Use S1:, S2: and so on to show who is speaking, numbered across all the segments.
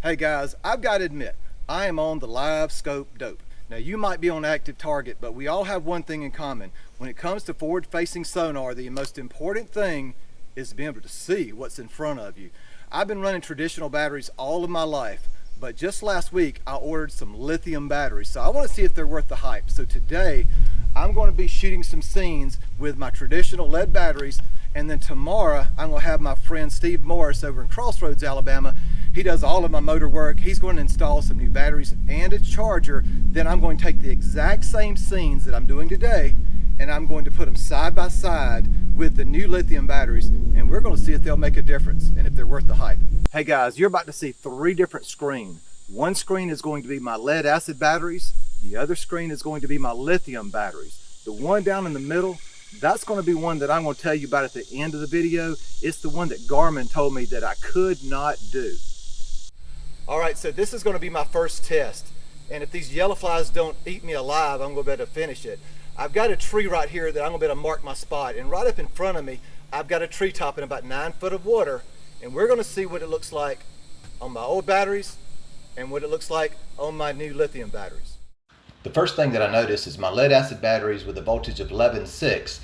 S1: Hey guys, I've got to admit, I am on the Livescope dope. Now you might be on active target, but we all have one thing in common. When it comes to forward-facing sonar, the most important thing is to be able to see what's in front of you. I've been running traditional batteries all of my life, but just last week I ordered some lithium batteries, so I want to see if they're worth the hype. So today I'm going to be shooting some scenes with my traditional lead batteries, and then tomorrow I'm going to have my friend Steve Morris over in Crossroads, Alabama. He does all of my motor work. He's going to install some new batteries and a charger. Then I'm going to take the exact same scenes that I'm doing today, and I'm going to put them side by side with the new lithium batteries, and we're going to see if they'll make a difference and if they're worth the hype. Hey guys, you're about to see three different screens. One screen is going to be my lead acid batteries. The other screen is going to be my lithium batteries. The one down in the middle, that's going to be one that I'm going to tell you about at the end of the video. It's the one that Garmin told me that I could not do. All right, so this is going to be my first test. And if these yellow flies don't eat me alive, I'm going to be able to finish it. I've got a tree right here that I'm going to be able to mark my spot. And right up in front of me, I've got a tree top in about 9 foot of water. And we're going to see what it looks like on my old batteries and what it looks like on my new lithium batteries. The first thing that I notice is my lead acid batteries with a voltage of 11.6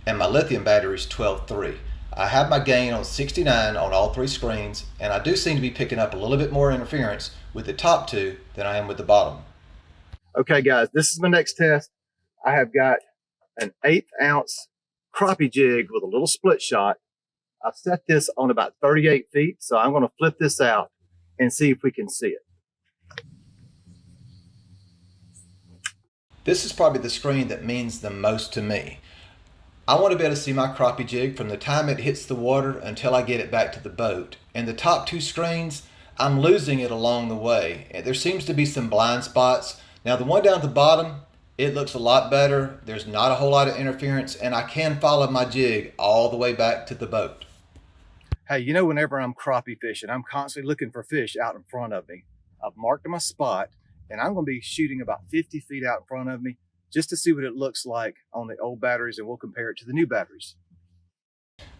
S1: and my lithium batteries 12.3. I have my gain on 69 on all three screens, and I do seem to be picking up a little bit more interference with the top two than I am with the bottom. Okay guys, this is my next test. I have got an 1/8 ounce crappie jig with a little split shot. I've set this on about 38 feet, so I'm going to flip this out and see if we can see it. This is probably the screen that means the most to me. I want to be able to see my crappie jig from the time it hits the water until I get it back to the boat. And the top two screens, I'm losing it along the way. There seems to be some blind spots. Now the one down at the bottom, it looks a lot better. There's not a whole lot of interference, and I can follow my jig all the way back to the boat. Hey, you know, whenever I'm crappie fishing, I'm constantly looking for fish out in front of me. I've marked my spot, and I'm going to be shooting about 50 feet out in front of me just to see what it looks like on the old batteries, and we'll compare it to the new batteries.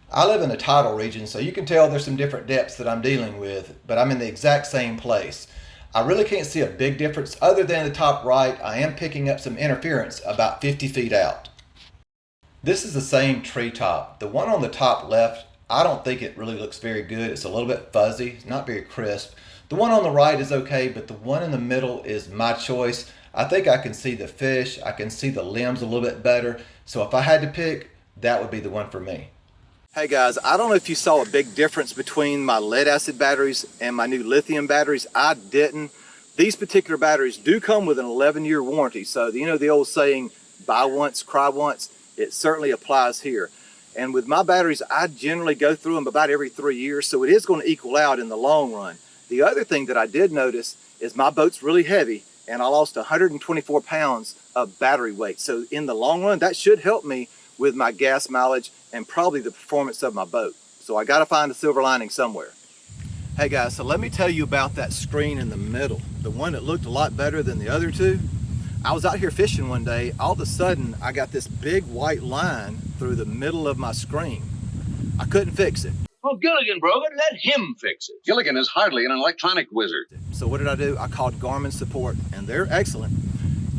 S1: I live in a tidal region, so you can tell there's some different depths that I'm dealing with, but I'm in the exact same place. I really can't see a big difference other than the top right. I am picking up some interference about 50 feet out. This is the same treetop. The one on the top left, I don't think it really looks very good. It's a little bit fuzzy, it's not very crisp. The one on the right is okay, but the one in the middle is my choice. I think I can see the fish, I can see the limbs a little bit better. So if I had to pick, that would be the one for me. Hey guys, I don't know if you saw a big difference between my lead acid batteries and my new lithium batteries. I didn't. These particular batteries do come with an 11-year warranty. So you know the old saying, buy once, cry once, it certainly applies here. And with my batteries, I generally go through them about every 3 years, so it is going to equal out in the long run. The other thing that I did notice is my boat's really heavy, and I lost 124 pounds of battery weight. So in the long run, that should help me with my gas mileage and probably the performance of my boat. So I got to find a silver lining somewhere. Hey guys, so let me tell you about that screen in the middle, the one that looked a lot better than the other two. I was out here fishing one day. All of a sudden, I got this big white line through the middle of my screen. I couldn't fix it.
S2: Oh, Gilligan broke it. Let him fix it. Gilligan is hardly an electronic wizard.
S1: So what did I do? I called Garmin support, and they're excellent.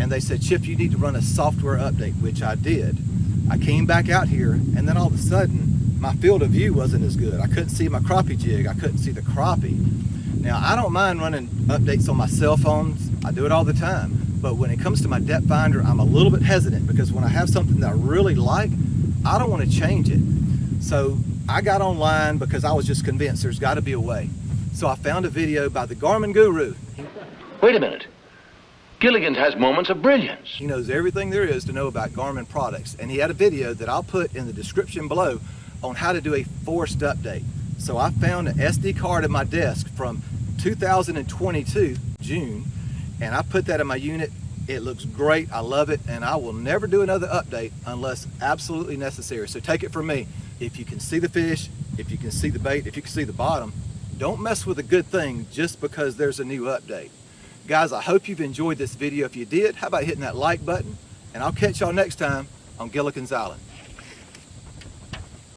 S1: And they said, Chip, you need to run a software update, which I did. I came back out here, and then all of a sudden, my field of view wasn't as good. I couldn't see my crappie jig. I couldn't see the crappie. Now, I don't mind running updates on my cell phones. I do it all the time. But when it comes to my depth finder, I'm a little bit hesitant because when I have something that I really like, I don't want to change it. So I got online because I was just convinced there's got to be a way. So I found a video by the Garmin guru.
S2: Wait a minute. Gilligan has moments of brilliance.
S1: He knows everything there is to know about Garmin products. And he had a video that I'll put in the description below on how to do a forced update. So I found an SD card in my desk from 2022, June, and I put that in my unit. It looks great, I love it, and I will never do another update unless absolutely necessary. So take it from me, if you can see the fish, if you can see the bait, if you can see the bottom, don't mess with a good thing just because there's a new update. Guys, I hope you've enjoyed this video. If you did, how about hitting that like button? And I'll catch y'all next time on Gilligan's Island.